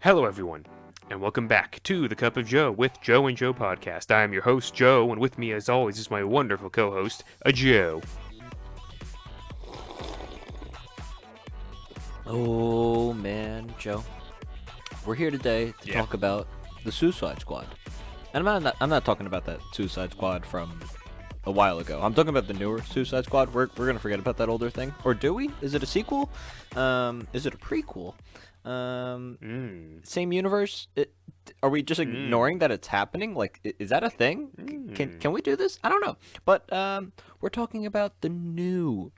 Hello, everyone, and welcome back to the Cup of Joe with Joe and Joe podcast. I am your host, Joe, and with me, as always, is my wonderful co-host, Joe. Oh man, Joe, we're here today to talk about the Suicide Squad, and I'm not talking about that Suicide Squad from a while ago. I'm talking about the newer Suicide Squad. We're gonna forget about that older thing, or do we? Is it a sequel? Is it a prequel? Same universe? Are we just ignoring that it's happening? Like, is that a thing? Can we do this? I don't know. But we're talking about the new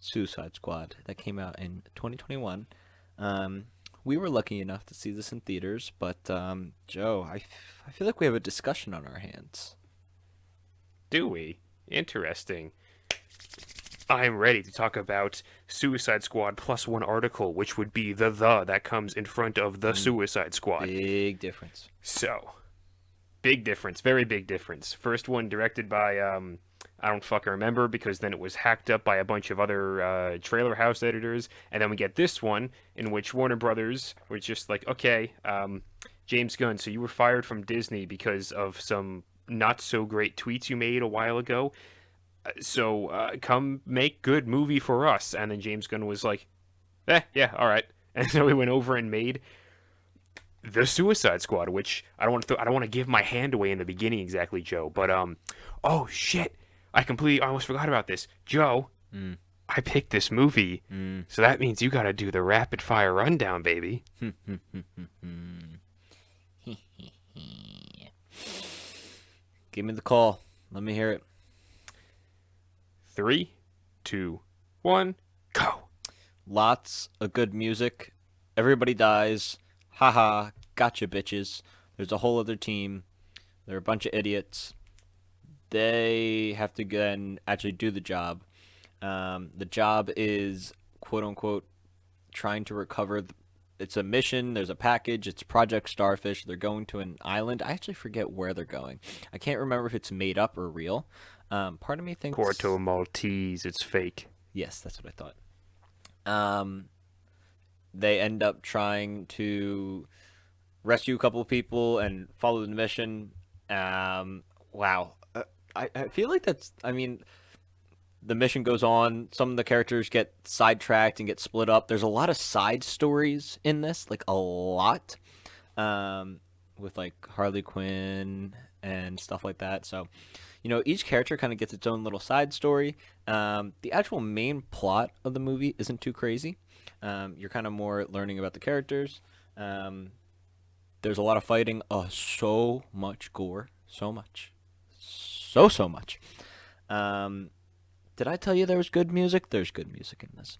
Suicide Squad that came out in 2021. We were lucky enough to see this in theaters, but Joe, I feel like we have a discussion on our hands. Do we? Interesting. I'm ready to talk about Suicide Squad plus one article, which would be the that comes in front of the Suicide Squad. Big difference. So, big difference, very big difference. First one directed by, I don't fucking remember because then it was hacked up by a bunch of other trailer house editors. And then we get this one in which Warner Brothers was just like, okay, James Gunn, so you were fired from Disney because of some not so great tweets you made a while ago. So come make good movie for us. And then James Gunn was like, yeah, all right. And so he went over and made the Suicide Squad, which I don't want to give my hand away in the beginning exactly, Joe. But oh shit, I almost forgot about this, Joe. I picked this movie, so that means you got to do the rapid fire rundown, baby. Give me the call. Let me hear it. 3, 2, 1, go. Lots of good music. Everybody dies. Haha, gotcha, bitches. There's a whole other team. They're a bunch of idiots. They have to then actually do the job. The job is, quote-unquote, trying to recover. It's a mission. There's a package. It's Project Starfish. They're going to an island. I actually forget where they're going. I can't remember if it's made up or real. Part of me thinks... Porto Maltese. It's fake. Yes, that's what I thought. They end up trying to rescue a couple of people and follow the mission. Wow. I feel like the mission goes on. Some of the characters get sidetracked and get split up. There's a lot of side stories in this, like a lot, with like Harley Quinn and stuff like that. So, each character kind of gets its own little side story. The actual main plot of the movie isn't too crazy. You're kind of more learning about the characters. There's a lot of fighting. So much gore. So much. So much. Did I tell you there was good music? There's good music in this.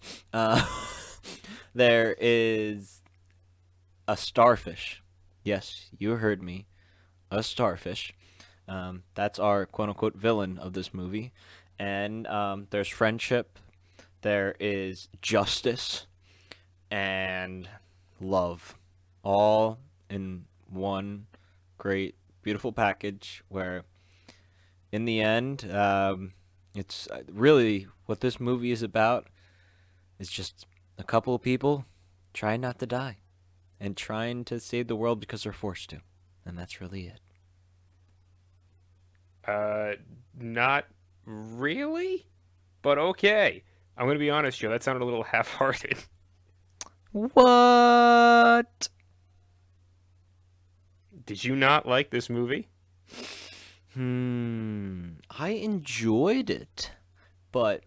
There is a starfish. Yes, you heard me. A starfish. That's our quote-unquote villain of this movie. And there's friendship. There is justice. And love. All in one great, beautiful package where, in the end, it's really what this movie is about is just a couple of people trying not to die and trying to save the world because they're forced to. And that's really it. Not really? But okay. I'm going to be honest, Joe, that sounded a little half-hearted. What? Did you not like this movie? I enjoyed it, but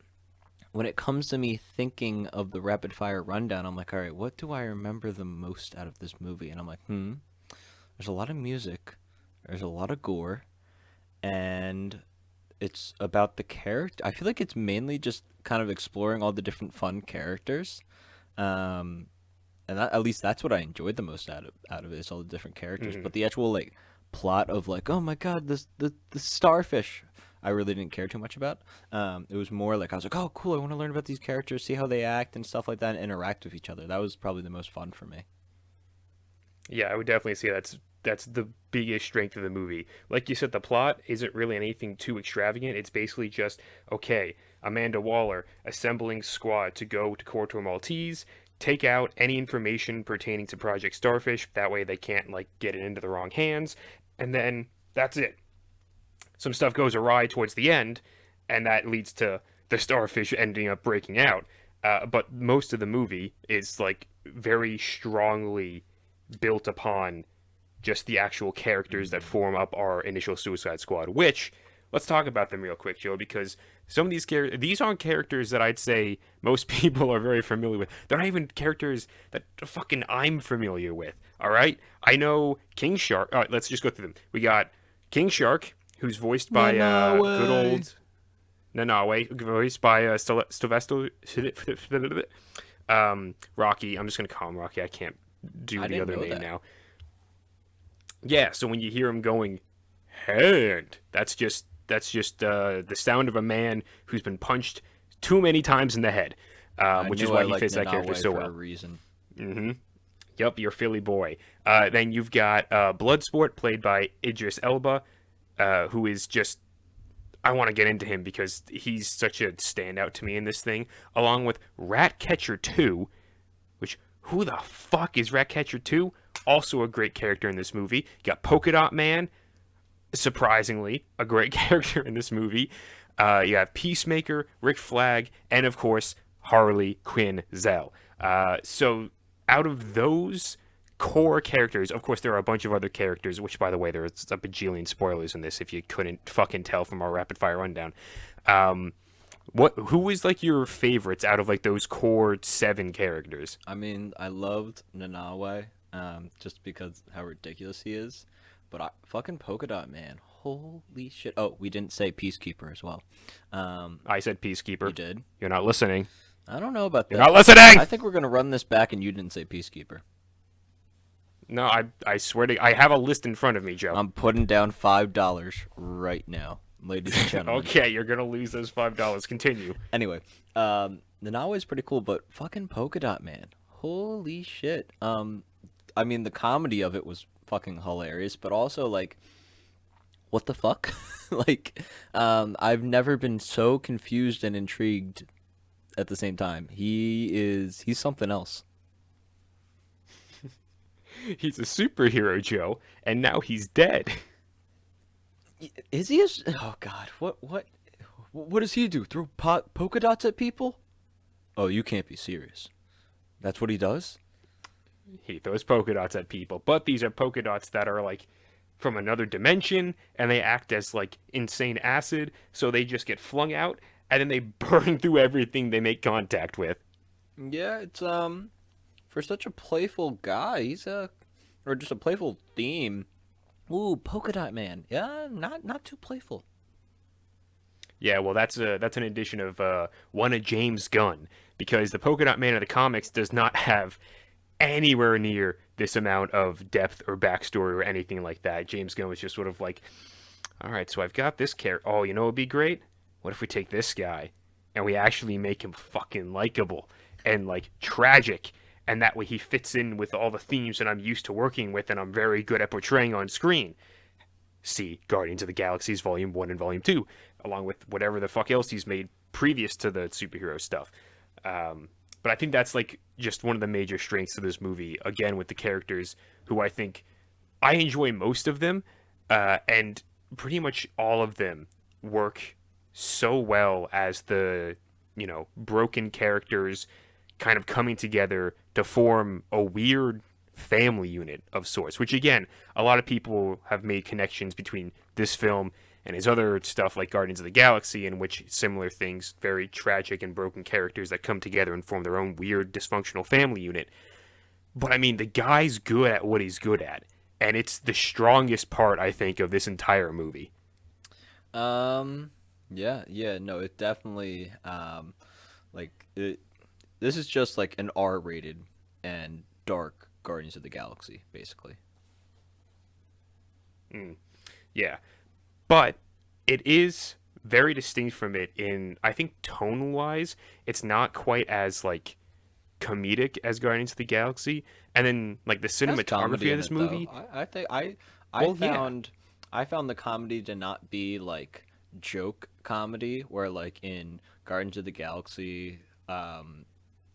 when it comes to me thinking of the rapid fire rundown, I'm like, all right, what do I remember the most out of this movie? And I'm like, there's a lot of music, there's a lot of gore, and it's about the character. I feel like it's mainly just kind of exploring all the different fun characters. And at least that's what I enjoyed the most out of it, is all the different characters. But the actual plot of oh my god, the starfish, I really didn't care too much about. It was more like I was like, oh cool, I want to learn about these characters, see how they act and stuff like that, and interact with each other. That was probably the most fun for me. Yeah, I would definitely say that's the biggest strength of the movie. Like you said, the plot isn't really anything too extravagant. It's basically just, okay, Amanda Waller assembling squad to go to Porto Maltese, take out any information pertaining to Project Starfish. That way they can't like get it into the wrong hands. And then that's it. Some stuff goes awry towards the end, and that leads to the starfish ending up breaking out. But most of the movie is like very strongly built upon just the actual characters that form up our initial Suicide Squad. Which, let's talk about them real quick, Joe, because some of these aren't characters that I'd say most people are very familiar with. They're not even characters that fucking I'm familiar with. All right, I know King Shark. All right, let's just go through them. We got King Shark, who's voiced No, by no good way. old Nanawe, voiced by Sylvester Rocky. I'm just gonna call him Rocky. I can't do I the didn't other know name that. now. Yeah, so when you hear him going hand, that's just the sound of a man who's been punched too many times in the head, I which is knew I why he liked fits that character Nanawe so for a well. reason. Mm-hmm. Yep, your Philly boy. Then you've got Bloodsport, played by Idris Elba, who is just I want to get into him because he's such a standout to me in this thing, along with Ratcatcher 2, which who the fuck is Ratcatcher 2? Also a great character in this movie. You got Polka Dot Man, surprisingly, a great character in this movie. You have Peacemaker, Rick Flag, and of course, Harley Quinn Zell. So out of those core characters, of course, there are a bunch of other characters, which, by the way, there's a bajillion spoilers in this if you couldn't fucking tell from our rapid fire rundown. Um, who is like your favorites out of like those core seven characters? I mean, I loved Nanawe, just because how ridiculous he is. But fucking Polka Dot Man, holy shit! Oh, we didn't say Peacekeeper as well. Um, I said you Peacekeeper. did. You're not listening. I don't know about You're that. not listening. I think we're gonna run this back, and you didn't say Peacekeeper. No, I swear to I have a list in front of me, Joe. I'm putting down $5 right now, ladies and gentlemen. Okay, you're gonna lose those $5. Continue. Anyway, Nanawa is pretty cool, but fucking Polka Dot Man, holy shit. I mean, the comedy of it was fucking hilarious, but also like, what the fuck? Like, I've never been so confused and intrigued at the same time. He's something else. He's a superhero, Joe, and now he's dead. Is he? Oh God, what does he do? Throw polka dots at people? Oh, you can't be serious. That's what he does? He throws polka dots at people, but these are polka dots that are like from another dimension, and they act as like insane acid, so they just get flung out, and then they burn through everything they make contact with. Yeah, it's for such a playful guy, or just a playful theme. Ooh, polka dot man. Yeah, not too playful. Yeah, well, that's an addition of one of James Gunn, because the polka dot man of the comics does not have anywhere near this amount of depth or backstory or anything like that. James Gunn was just sort of like, all right, so I've got this character. Oh, you know what would be great? What if we take this guy and we actually make him fucking likable and like tragic, and that way he fits in with all the themes that I'm used to working with and I'm very good at portraying on screen. See Guardians of the Galaxies Volume 1 and Volume 2, along with whatever the fuck else he's made previous to the superhero stuff. But I think that's like just one of the major strengths of this movie. Again, with the characters who I think I enjoy most of them, and pretty much all of them work so well as the broken characters kind of coming together to form a weird family unit of sorts. Which again, a lot of people have made connections between this film and his other stuff like Guardians of the Galaxy, in which similar things, very tragic and broken characters that come together and form their own weird dysfunctional family unit. But I mean, the guy's good at what he's good at, and it's the strongest part I think of this entire movie. Yeah, no, it definitely, like it. This is just like an R-rated and dark Guardians of the Galaxy, basically. Mm, yeah, but it is very distinct from it in I think tone wise. It's not quite as like comedic as Guardians of the Galaxy, and then like the It has cinematography comedy of in this it though. movie. I think I Well, yeah, found I found the comedy to not be like joke comedy, where like in Guardians of the Galaxy,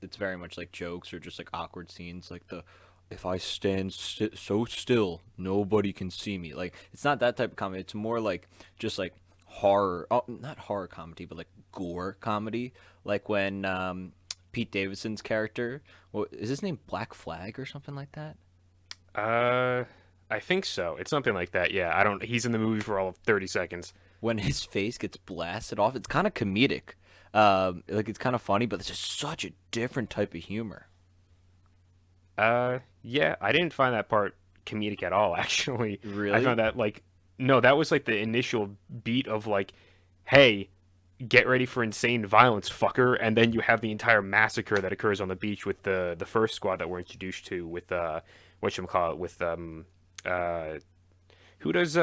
it's very much like jokes or just like awkward scenes, like the if I stand so still, nobody can see me. Like it's not that type of comedy. It's more like just like horror, oh, not horror comedy, but like gore comedy. Like when Pete Davidson's character, what is his name? Black Flag or something like that. Uh, I think so. It's something like that. Yeah, I don't. He's in the movie for all of 30 seconds. When his face gets blasted off, it's kind of comedic. Like it's kind of funny, but it's just such a different type of humor. Yeah, I didn't find that part comedic at all, actually. I Really? found that like no, that was like the initial beat of like, hey, get ready for insane violence, fucker, and then you have the entire massacre that occurs on the beach with the first squad that we're introduced to with whatchamacallit with uh who does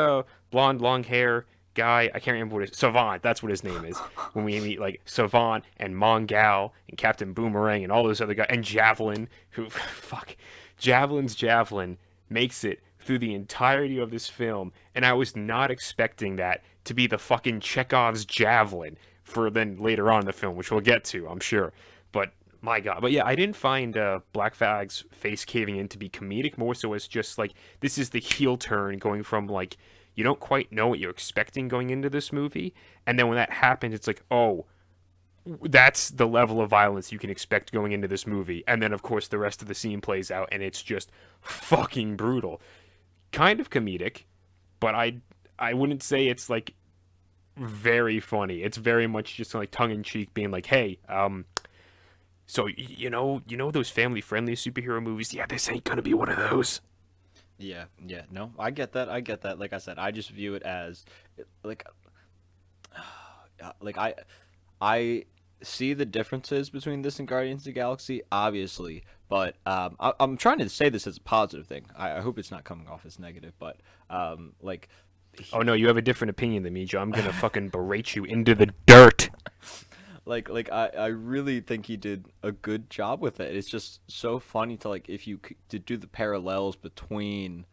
blonde long hair guy? I can't remember what his Savant. That's what his name is. When we meet like Savant and Mongal and Captain Boomerang and all those other guys and Javelin, who fuck, Javelin's Javelin makes it through the entirety of this film, and I was not expecting that to be the fucking Chekhov's javelin for then later on in the film, which we'll get to, I'm sure. But my God, but yeah, I didn't find Black Flag's face caving in to be comedic. More so as just like this is the heel turn going from like you don't quite know what you're expecting going into this movie, and then when that happens, it's like oh, that's the level of violence you can expect going into this movie, and then of course the rest of the scene plays out, and it's just fucking brutal. Kind of comedic, but I wouldn't say it's like very funny. It's very much just like tongue in cheek, being like, "Hey, so you know those family friendly superhero movies? Yeah, this ain't gonna be one of those." Yeah, yeah. No, I get that. I get that. Like I said, I just view it as like like I see the differences between this and Guardians of the Galaxy, obviously, but I'm trying to say this as a positive thing. I hope it's not coming off as negative, but like Oh no, you have a different opinion than me, Joe. I'm gonna fucking berate you into the dirt. I really think he did a good job with it. It's just so funny to like if you to do the parallels between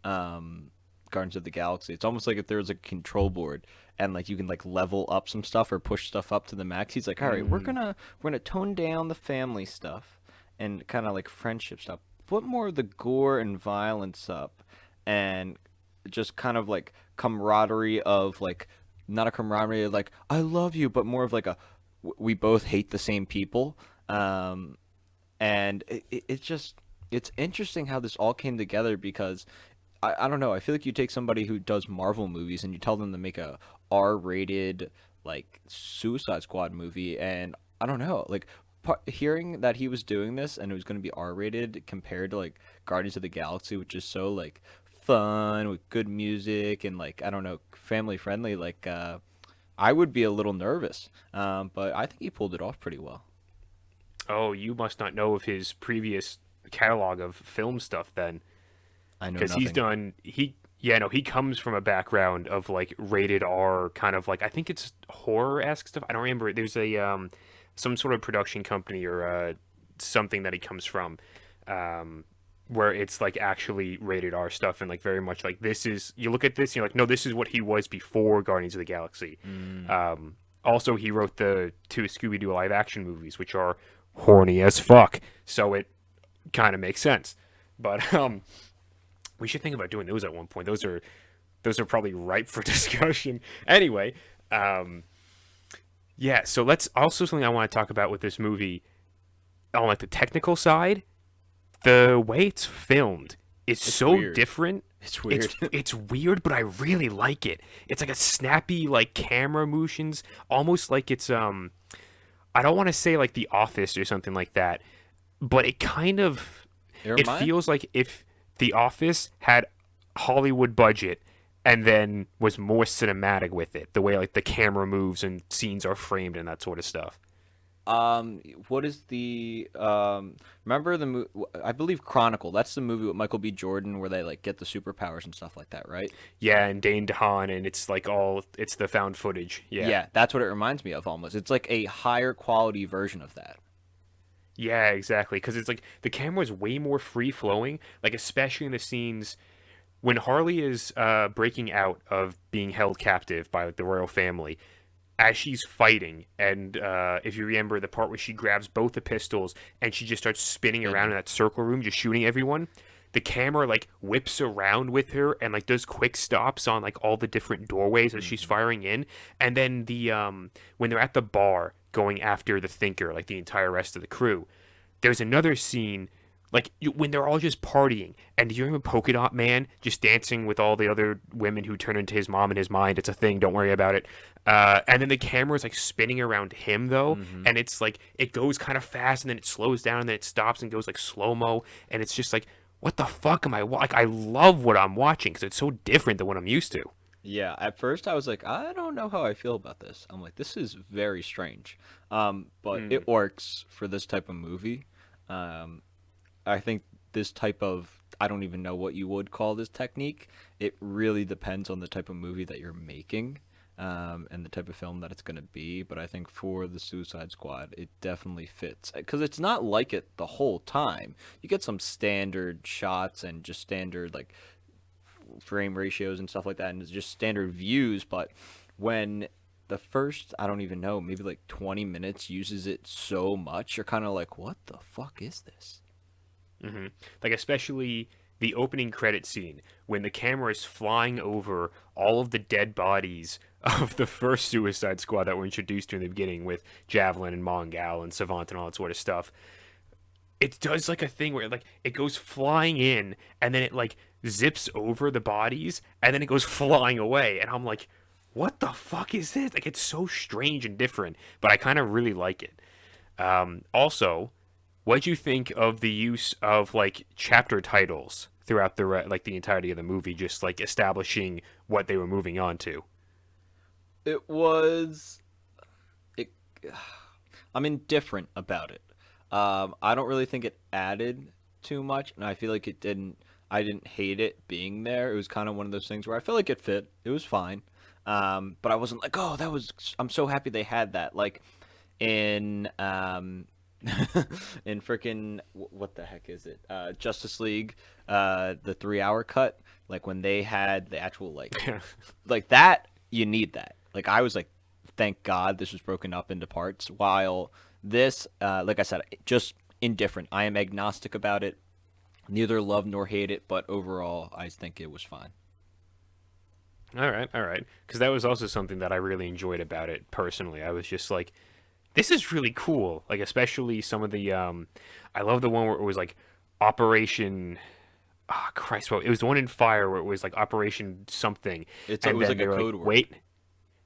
um Guardians of the Galaxy. It's almost like if there was a control board and like you can like level up some stuff or push stuff up to the max. He's like, "All right, Mm. we're gonna tone down the family stuff and kind of like friendship stuff. Put more of the gore and violence up and just kind of like camaraderie of like not a camaraderie of like I love you, but more of like a we both hate the same people. Um, and it's just it's interesting how this all came together because I don't know. I feel like you take somebody who does Marvel movies and you tell them to make a R-rated like Suicide Squad movie, and I don't know, like hearing that he was doing this and it was going to be R-rated compared to like Guardians of the Galaxy, which is so like fun with good music and like I don't know, family friendly. Like I would be a little nervous, but I think he pulled it off pretty well. Oh, you must not know of his previous catalog of film stuff then, I know because he's nothing. done he. Yeah, no, he comes from a background of like rated R kind of like I think it's horror esque stuff. I don't remember. There's a some sort of production company or something that he comes from, um, where it's like actually rated R stuff and like very much like this is you look at this and you're like no this is what he was before Guardians of the Galaxy. Mm. Also, he wrote the two Scooby Doo live action movies, which are horny as fuck, so it kind of makes sense. But we should think about doing those at one point. Those are probably ripe for discussion. Anyway, um, yeah. So let's also something I want to talk about with this movie on like the technical side. The way it's filmed is It's so weird. different. It's It's weird. it's weird, but I really like it. It's like a snappy like camera motions, almost like it's I don't want to say like The Office or something like that, but it kind of It it reminds feels like if The Office had Hollywood budget and then was more cinematic with it, the way like the camera moves and scenes are framed and that sort of stuff. what is the remember the I believe Chronicle. That's the movie with Michael B. Jordan where they like get the superpowers and stuff like that, right? Yeah, and Dane DeHaan, and it's like all it's the found footage. Yeah, Yeah, that's what it reminds me of almost. It's like a higher quality version of that. yeah, exactly. Because it's like the camera is way more free flowing. Like especially in the scenes when Harley is breaking out of being held captive by like, the royal family. as she's fighting, and if you remember the part where she grabs both the pistols and she just starts spinning around Spinning. in that circle room, just shooting everyone. The camera like whips around with her and like does quick stops on like all the different doorways as she's Hmm. firing in, and then the when they're at the bar going after the Thinker, like the entire rest of the crew, there's another scene like when they're all just partying, and do you remember Polka Dot Man just dancing with all the other women who turn into his mom in his mind? It's a thing. Don't worry about it. And then the camera is like spinning around him though, Hmm. and it's like it goes kind of fast, and then it slows down, and then it stops and goes like slow mo, and it's just like, what the fuck am I like? I love what I'm watching because it's so different than what I'm used to. Yeah, at first I was like, I don't know how I feel about this. I'm like, this is very strange. But Mm. it works for this type of movie. Um, I think this type of, I don't even know what you would call this technique. It really depends on the type of movie that you're making, and the type of film that it's going to be. But I think for the Suicide Squad, it definitely fits because it's not like it the whole time. You get some standard shots and just standard like frame ratios and stuff like that, and it's just standard views. But when the first, I don't even know, maybe like 20 minutes uses it so much, you're kind of like, what the fuck is this? Hmm. Like especially the opening credit scene when the camera is flying over all of the dead bodies of the first Suicide Squad that were introduced to in the beginning with Javelin and Mongal and Savant and all that sort of stuff. It does like a thing where like it goes flying in and then it like zips over the bodies and then it goes flying away, and I'm like, what the fuck is this? Like it's so strange and different, but I kind of really like it. Also, what'd you think of the use of like chapter titles throughout like the entirety of the movie, just like establishing what they were moving on to? It was it. I'm indifferent about it. I don't really think it added too much, and I feel like it didn't. I didn't hate it being there. It was kind of one of those things where I feel like it fit. It was fine, but I wasn't like, oh, that was. I'm so happy they had that. Like in in freaking what the heck is it? Justice League, the 3 hour cut. Like when they had the actual like that. You need that. Like I was like, thank God this was broken up into parts. While this, like I said, just indifferent. I am agnostic about it. Neither love nor hate it, but overall, I think it was fine. All right, all right. Because that was also something that I really enjoyed about it personally. I was just like, this is really cool. Like especially some of the I love the one where it was like Operation ah Christ, well, it was the one in Fire where it was like Operation something, It and was then like they a were like, code word. wait,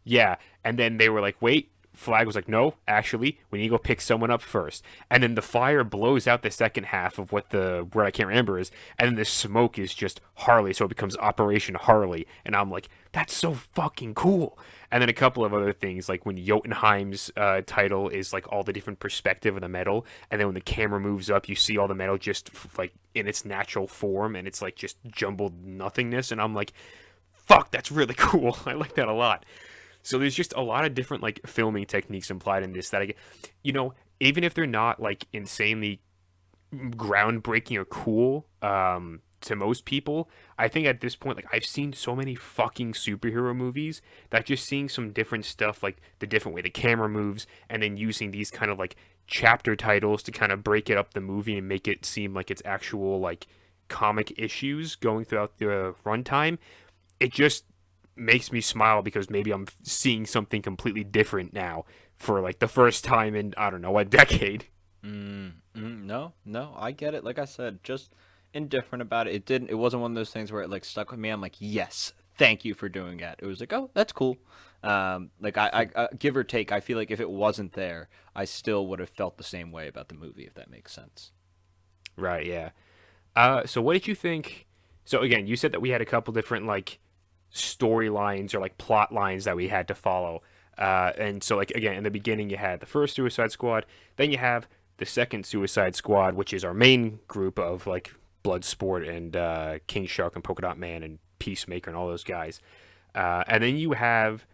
yeah, and then they were like, wait. Flag was like, no, actually, we need to go pick someone up first. And then the fire blows out the second half of what the word I can't remember is, and then the smoke is just Harley, so it becomes Operation Harley. And I'm like, that's so fucking cool. And then a couple of other things, like when Jotunheim's title is like all the different perspective of the metal, and then when the camera moves up, you see all the metal just like in its natural form, and it's like just jumbled nothingness. And I'm like, fuck, that's really cool. I like that a lot. So there's just a lot of different like filming techniques implied in this that I get, even if they're not like insanely groundbreaking or cool to most people, I think at this point, like I've seen so many fucking superhero movies that just seeing some different stuff, like the different way the camera moves, and then using these kind of like chapter titles to kind of break it up the movie and make it seem like it's actual like comic issues going throughout the runtime, it just makes me smile because maybe I'm seeing something completely different now for like the first time in I don't know a decade. No, no, I get it. Like I said, just indifferent about it. It didn't. It wasn't one of those things where it like stuck with me. I'm like, yes, thank you for doing that. It was like, oh, that's cool. Like give or take, I feel like if it wasn't there, I still would have felt the same way about the movie, if that makes sense. Right, yeah. So what did you think? So again, you said that we had a couple different like storylines or like plot lines that we had to follow. And so like again, in the beginning you had the first Suicide Squad, then you have the second Suicide Squad, which is our main group of like Bloodsport and King Shark and Polka Dot Man and Peacemaker and all those guys. And then you have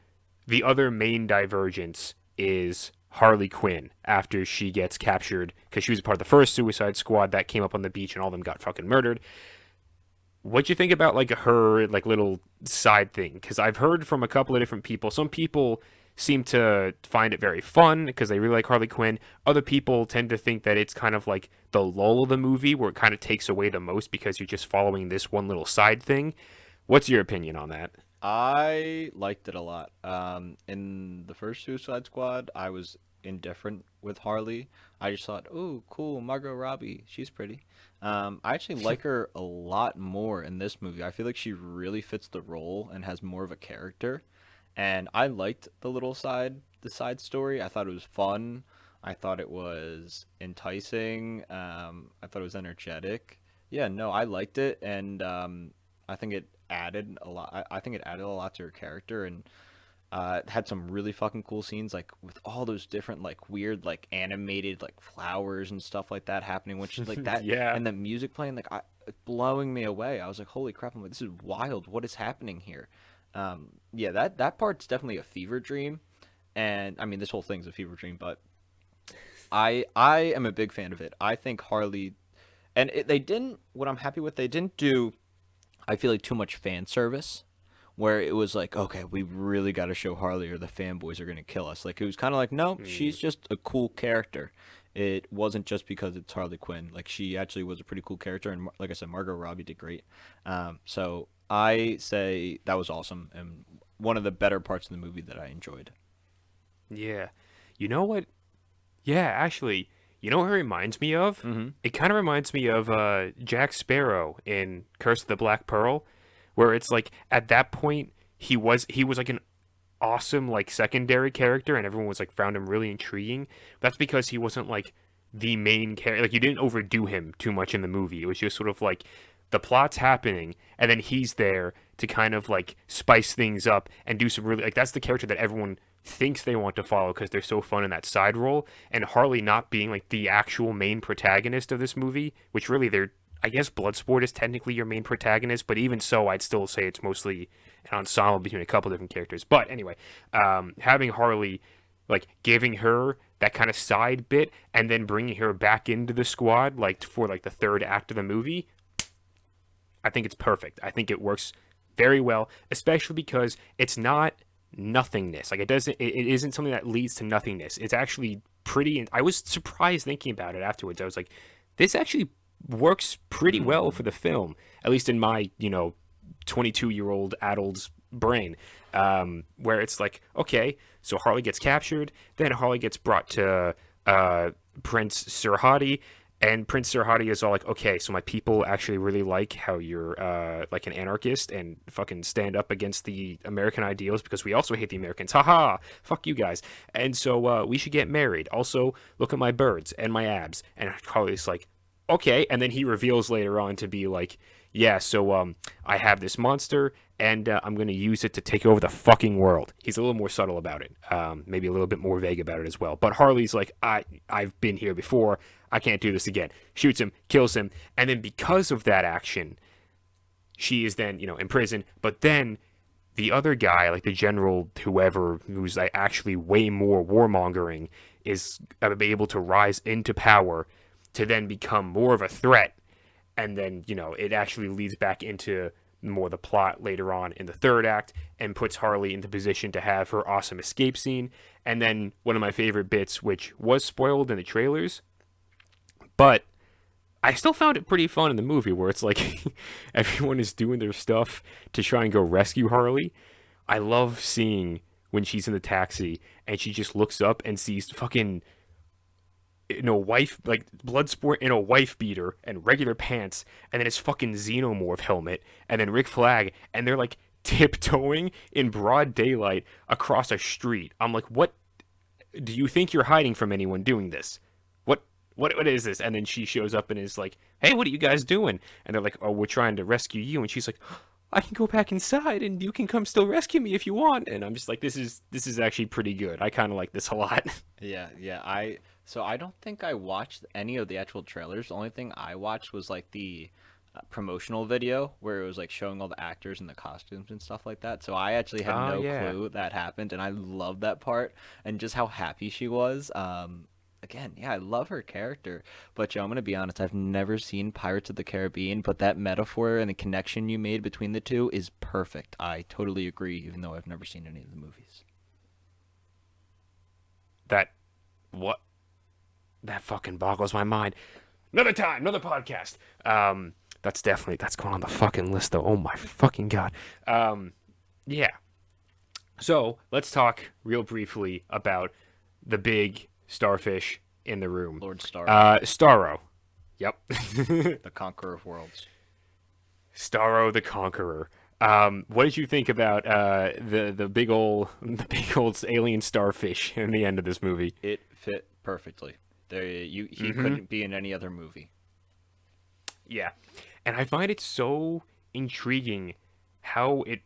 the other main divergence is Harley Quinn after she gets captured because she was a part of the first Suicide Squad that came up on the beach and all of them got fucking murdered. What'd you think about like her like little side thing? Because I've heard from a couple of different people. Some people seem to find it very fun because they really like Harley Quinn. Other people tend to think that it's kind of like the lull of the movie where it kind of takes away the most because you're just following this one little side thing. What's your opinion on that? I liked it a lot. In the first Suicide Squad, I was indifferent with Harley. I just thought, "Oh, cool, Margot Robbie, she's pretty." I actually like her a lot more in this movie. I feel like she really fits the role and has more of a character. And I liked the side story. I thought it was fun. I thought it was enticing. I thought it was energetic. Yeah, no, I liked it, and I think it added a lot. I think it added a lot to her character, and it had some really fucking cool scenes, like with all those different like weird like animated like flowers and stuff like that happening, which like that, Yeah. and the music playing blowing me away. I was like, holy crap! I'm like, this is wild. What is happening here? Yeah, that part's definitely a fever dream, and I mean this whole thing's a fever dream, but I am a big fan of it. I think Harley and they didn't. What I'm happy with, they didn't do. I feel like too much fan service, where it was like, okay, we really got to show Harley or the fanboys are gonna kill us. Like it was kind of like, no, Mm. she's just a cool character. It wasn't just because it's Harley Quinn. Like she actually was a pretty cool character, and like I said, Margot Robbie did great. So I say that was awesome and one of the better parts of the movie that I enjoyed. Yeah. You know what? Yeah, actually, you know what it reminds me of? Mm-hmm. It kind of reminds me of Jack Sparrow in Curse of the Black Pearl, where it's like at that point he was like an awesome like secondary character, and everyone was like found him really intriguing. That's because he wasn't like the main character. Like you didn't overdo him too much in the movie. It was just sort of like the plot's happening, and then he's there to kind of like spice things up and do some really like that's the character that everyone thinks they want to follow because they're so fun in that side role. And Harley not being like the actual main protagonist of this movie, which really they're I guess Bloodsport is technically your main protagonist, but even so, I'd still say it's mostly an ensemble between a couple different characters. But anyway, having Harley, like giving her that kind of side bit and then bringing her back into the squad, like for like the third act of the movie, I think it's perfect. I think it works very well, especially because it's not nothingness. Like it doesn't, it isn't something that leads to nothingness. It's actually pretty. I was surprised thinking about it afterwards. I was like, this actually works pretty well for the film, at least in my 22-year-old adult's brain. Where it's like, okay, so Harley gets captured, then Harley gets brought to Prince Serhadi, and Prince Serhadi is all like, okay, so my people actually really like how you're like an anarchist and fucking stand up against the American ideals because we also hate the Americans. Haha, fuck you guys. And so we should get married. Also, look at my birds and my abs. And Harley's like, okay. And then he reveals later on to be like, yeah, so I have this monster and I'm going to use it to take over the fucking world. He's a little more subtle about it, maybe a little bit more vague about it as well. But Harley's like, I've been here before. I can't do this again. Shoots him, kills him, and then because of that action, she is then in prison. But then the other guy, like the general, whoever, who's like actually way more warmongering, is able to rise into power to then become more of a threat, and then it actually leads back into more the plot later on in the third act and puts Harley in the position to have her awesome escape scene. And then one of my favorite bits, which was spoiled in the trailers, but I still found it pretty fun in the movie, where it's like everyone is doing their stuff to try and go rescue Harley. I love seeing when she's in the taxi and she just looks up and sees fucking wife, like Bloodsport in a wife beater and regular pants, and then his fucking xenomorph helmet, and then Rick Flag, and they're like tiptoeing in broad daylight across a street. I'm like, what? Do you think you're hiding from anyone doing this? What is this? And then she shows up and is like, hey, what are you guys doing? And they're like, oh, we're trying to rescue you. And she's like, I can go back inside and you can come still rescue me if you want. And I'm just like, this is actually pretty good. I kind of like this a lot. Yeah, yeah. I don't think I watched any of the actual trailers. The only thing I watched was like the promotional video where it was like showing all the actors and the costumes and stuff like that. So I actually had Oh no yeah. clue that happened, and I love that part and just how happy she was. Again, yeah, I love her character. But Joe, I'm gonna be honest, I've never seen Pirates of the Caribbean, but that metaphor and the connection you made between the two is perfect. I totally agree, even though I've never seen any of the movies. That what that fucking boggles my mind. Another time, another podcast. That's going on the fucking list though. Oh my fucking god. Yeah. So let's talk real briefly about the big starfish in the room. Lord Starro, Starro. Yep. the conqueror of worlds. Starro the Conqueror. What did you think about the big old alien starfish in the end of this movie? It fit perfectly. He Mm-hmm. couldn't be in any other movie. Yeah, and I find it so intriguing how it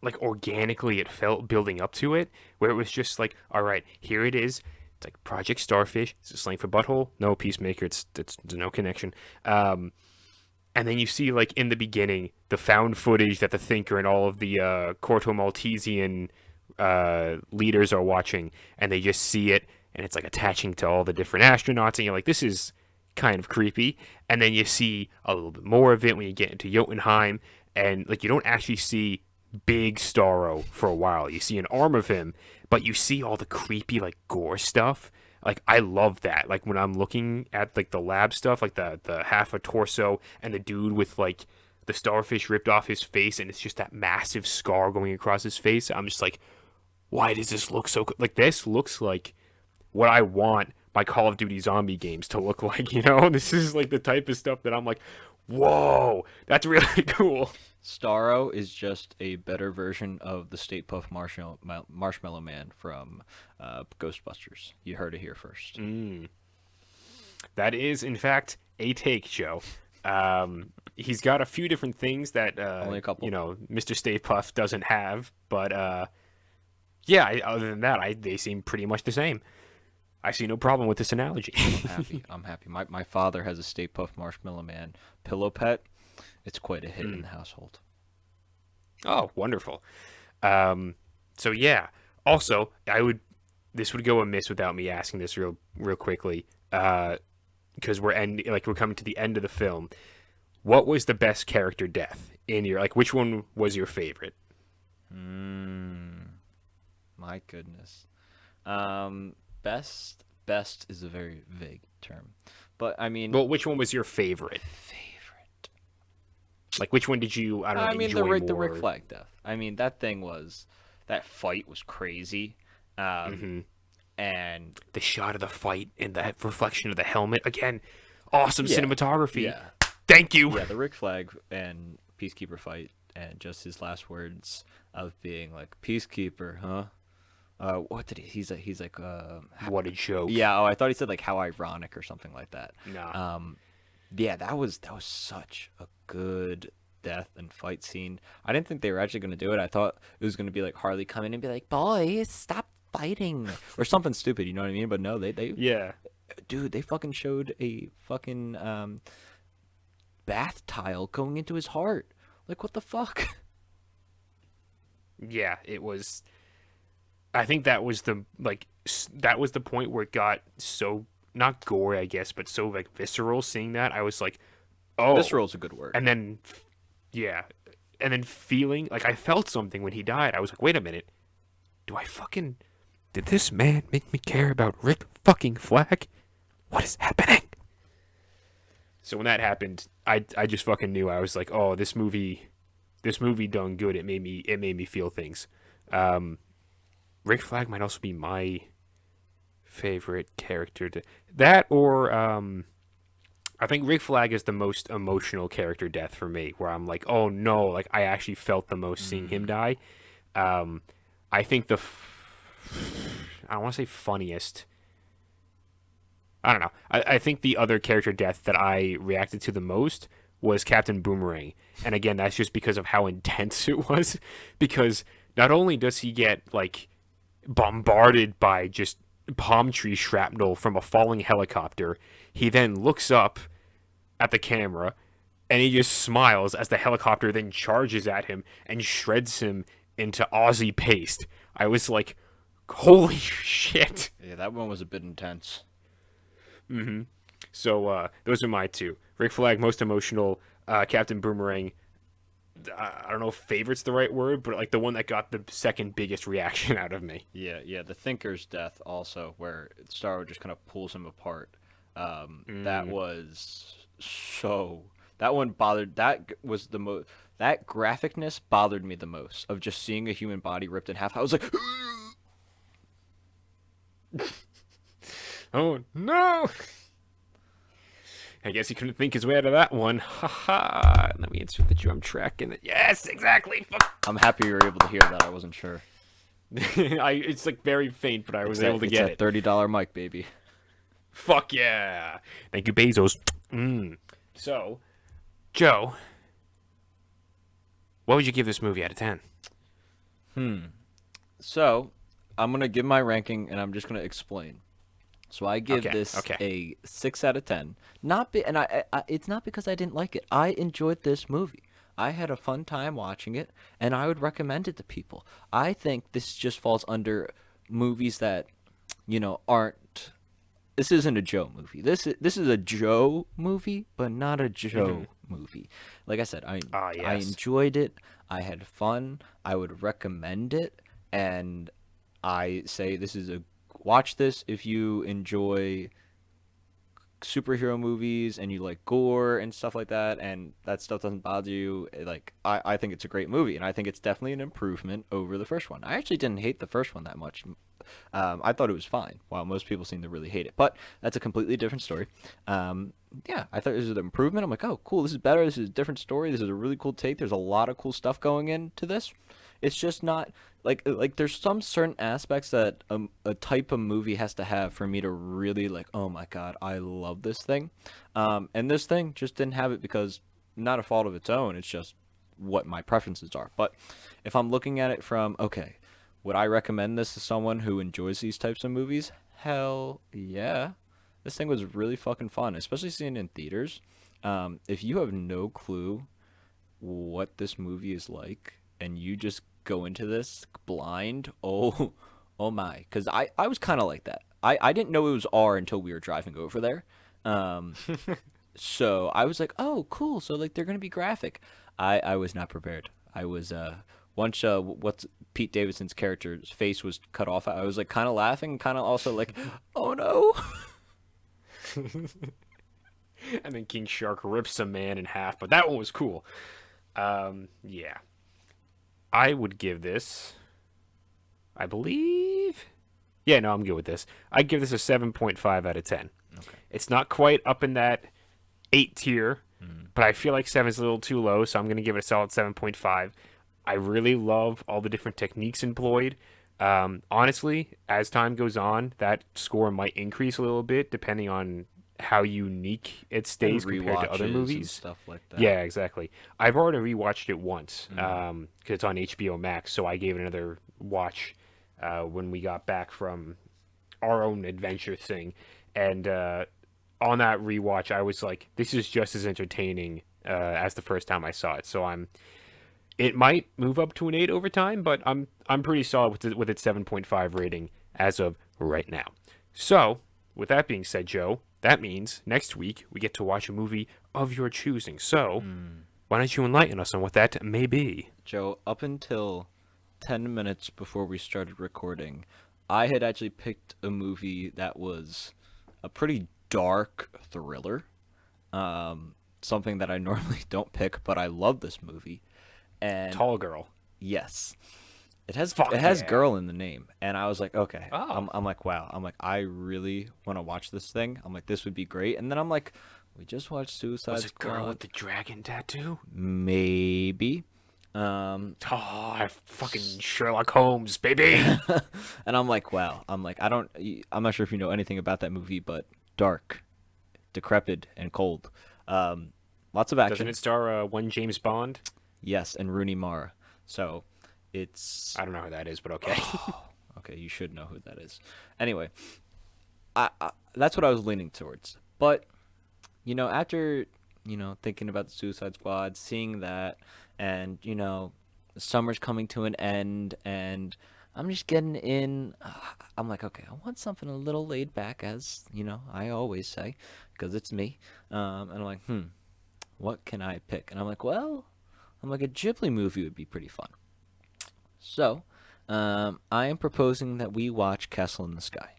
like organically it felt building up to it, where it was just like, all right, here it is. It's like Project Starfish. It's a slang for butthole. No Peacemaker. It's no connection. And then you see like in the beginning the found footage that the Thinker and all of the Corto Maltesian leaders are watching, and they just see it, and it's like attaching to all the different astronauts, and you're like, this is kind of creepy. And then you see a little bit more of it when you get into Jotunheim, and like you don't actually see big Starro for a while. You see an arm of him, but you see all the creepy like gore stuff. Like I love that. Like when I'm looking at like the lab stuff, like the half a torso and the dude with like the starfish ripped off his face, and it's just that massive scar going across his face. I'm just like, why does this look so good? Like this looks like what I want my Call of Duty zombie games to look like, you know? This is like the type of stuff that I'm like, whoa, that's really cool. Starro is just a better version of the Stay Puft Marshmallow Man from Ghostbusters. You heard it here first. That is, in fact, a take, Joe. He's got a few different things that, Only a couple. you know, Mr. Stay Puft doesn't have, but yeah, other than that, they seem pretty much the same. I see no problem with this analogy. I'm happy. I'm happy. My father has a Stay Puft Marshmallow Man pillow pet. It's quite a hit in the household. Oh, wonderful. So yeah. Also, this would go amiss without me asking this real quickly, because we're coming to the end of the film. What was the best character death in your like? Which one was your favorite? My goodness. Best is a very vague term, but I mean, Well, which one was your favorite? Like, which one did you? I don't know. I mean enjoy the more? Rick Flag death. I mean that fight was crazy, and The shot of the fight and the reflection of the helmet again. Awesome Yeah. cinematography. yeah, Thank you. yeah, the Rick Flag and Peacekeeper fight, and just his last words of being like, "Peacekeeper, huh?" What did he? He's like, What a joke. yeah. Oh, I thought he said like, "How ironic" or something like that. Nah. Yeah, that was such a good death and fight scene. I didn't think they were actually going to do it. I thought it was going to be like Harley come in and be like, "Boys, stop fighting," or something stupid. You know what I mean? But no, they Yeah. dude, they fucking showed a fucking bath tile going into his heart. Like, what the fuck? Yeah. It was. I think that was that was the point where it got so not gory, I guess, but so like visceral. Seeing that, I was like, oh. Visceral's a good word. And then, yeah, and then feeling like I felt something when he died. I was like, wait a minute, did this man make me care about Rick fucking Flag? What is happening? So when that happened, I just fucking knew. I was like, oh, this movie done good. It made me feel things. Rick Flag might also be my favorite character that or I think Rick Flag is the most emotional character death for me, where I'm like, oh no, like I actually felt the most seeing him die. I think I don't want to say funniest. I don't know. I think the other character death that I reacted to the most was Captain Boomerang. And again, that's just because of how intense it was. Because not only does he get like bombarded by just palm tree shrapnel from a falling helicopter, he then looks up at the camera and he just smiles as the helicopter then charges at him and shreds him into Aussie paste. I was like, holy shit. Yeah, that one was a bit intense. So those are my two. Rick Flag, most emotional. Captain Boomerang, I don't know if favorite's the right word, but like the one that got the second biggest reaction out of me. Yeah, yeah. The Thinker's death also, where Starro just kind of pulls him apart. That Mm. was so. That one bothered. That was the most. That graphicness bothered me the most of just seeing a human body ripped in half. I was like, Oh no! I guess he couldn't think his way out of that one. Ha ha! Let me insert the drum track in it. Yes, exactly. Fuck. I'm happy you were able to hear that. I wasn't sure. It's like very faint, but I was able to It's get that it. $30 mic, baby. Fuck yeah! Thank you, Bezos. So, Joe, what would you give this movie out of 10? So, I'm gonna give my ranking, and I'm just gonna explain. So I give Okay, this okay. a 6 out of 10. Not be, and it's not because I didn't like it. I enjoyed this movie. I had a fun time watching it, and I would recommend it to people. I think this just falls under movies that, aren't. This isn't a Joe movie. This is a Joe movie, but not a Joe movie. Like I said, Ah, I yes. enjoyed it. I had fun. I would recommend it, and I say this is a watch this if you enjoy superhero movies and you like gore and stuff like that, and that stuff doesn't bother you. Like I think it's a great movie, and I think it's definitely an improvement over the first one. I actually didn't hate the first one that much. I thought it was fine, while most people seem to really hate it. But that's a completely different story. Yeah, I thought this was an improvement. I'm like, oh, cool, this is better. This is a different story. This is a really cool take. There's a lot of cool stuff going into this. It's just not like there's some certain aspects that a type of movie has to have for me to really like, oh my god, I love this thing. And this thing just didn't have it because not a fault of its own. It's just what my preferences are. But if I'm looking at it from, okay, would I recommend this to someone who enjoys these types of movies? Hell yeah. This thing was really fucking fun, especially seeing it in theaters. If you have no clue what this movie is like and you just go into this blind, oh, oh my. Because I was kind of like that. I didn't know it was R until we were driving over there. Um, so I was like, oh, cool. So like they're gonna be graphic. I was not prepared. I was once what's Pete Davidson's character's face was cut off. I was like kind of laughing, kind of also like, oh no. And then King Shark rips a man in half, but that one was cool. Yeah. I would give this, I believe. Yeah, no, I'm good with this. I'd give this a 7.5 out of 10. Okay. It's not quite up in that 8 tier, Mm. but I feel like 7 is a little too low, so I'm going to give it a solid 7.5. I really love all the different techniques employed. Honestly, as time goes on, that score might increase a little bit depending on how unique it And stays compared to other rewatches and movies. stuff like that. Yeah, exactly. I've already rewatched it once Mm. because it's on HBO Max, so I gave it another watch when we got back from our own adventure thing. And on that rewatch, I was like, this is just as entertaining as the first time I saw it. So it might move up to an 8 over time, but I'm pretty solid with its 7.5 rating as of right now. So, with that being said, Joe, that means next week we get to watch a movie of your choosing. So, Mm. why don't you enlighten us on what that may be? Joe, up until 10 minutes before we started recording, I had actually picked a movie that was a pretty dark thriller. Something that I normally don't pick, but I love this movie. And Tall Girl. yes, it has Fuck yeah. girl in the name. And I was like, okay. Oh, I'm like, wow. I'm like, I really want to watch this thing. I'm like, this would be great. And then I'm like, we just watched Suicide was it Girl with Squad. the Dragon Tattoo? Maybe. Um, Oh, fucking Sherlock Holmes, baby. and I'm like, wow. I'm like, I'm not sure if you know anything about that movie, but dark, decrepit, and cold. Um, Lots of Doesn't action. it star one James Bond? Yes, and Rooney Mara. So it's I don't know who that is, but okay. okay. You should know who that is. Anyway, that's what I was leaning towards. But after thinking about the Suicide Squad, seeing that, and the summer's coming to an end, and I'm just getting in. I'm like, okay, I want something a little laid back, as I always say, because it's me. And I'm like, what can I pick? And I'm like, well, I'm like, a Ghibli movie would be pretty fun. So, I am proposing that we watch Castle in the Sky.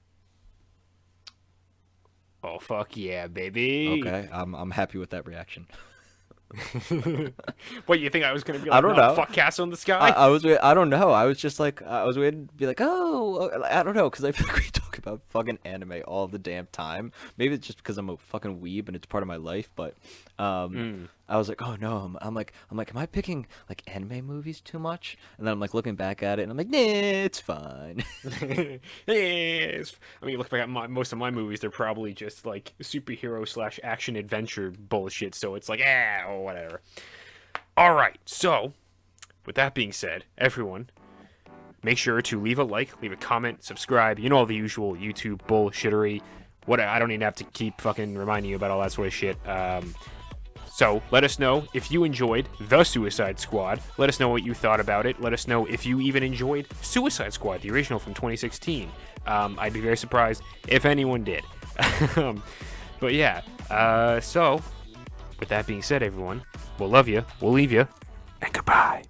Oh fuck yeah, baby! Okay, I'm happy with that reaction. What, you think I was gonna be I like, don't no, know. fuck Castle in the I, Sky? I was I don't know. I was just like I was waiting to be like, oh, I don't know, because I feel like we talk about fucking anime all the damn time. Maybe it's just because I'm a fucking weeb and it's part of my life. But Mm. I was like, oh no, I'm like, am I picking like anime movies too much? And then I'm like looking back at it and I'm like, nah, it's fine. Yes. I mean, look back at most of my movies; they're probably just like superhero slash action adventure bullshit. So it's like, or whatever. All right. So, with that being said, everyone, make sure to leave a like, leave a comment, subscribe. You know all the usual YouTube bullshittery. What I don't even have to keep fucking reminding you about all that sort of shit. So let us know if you enjoyed The Suicide Squad. Let us know what you thought about it. Let us know if you even enjoyed Suicide Squad, the original from 2016. I'd be very surprised if anyone did. But yeah, so with that being said, everyone, we'll love you, we'll leave you, and goodbye.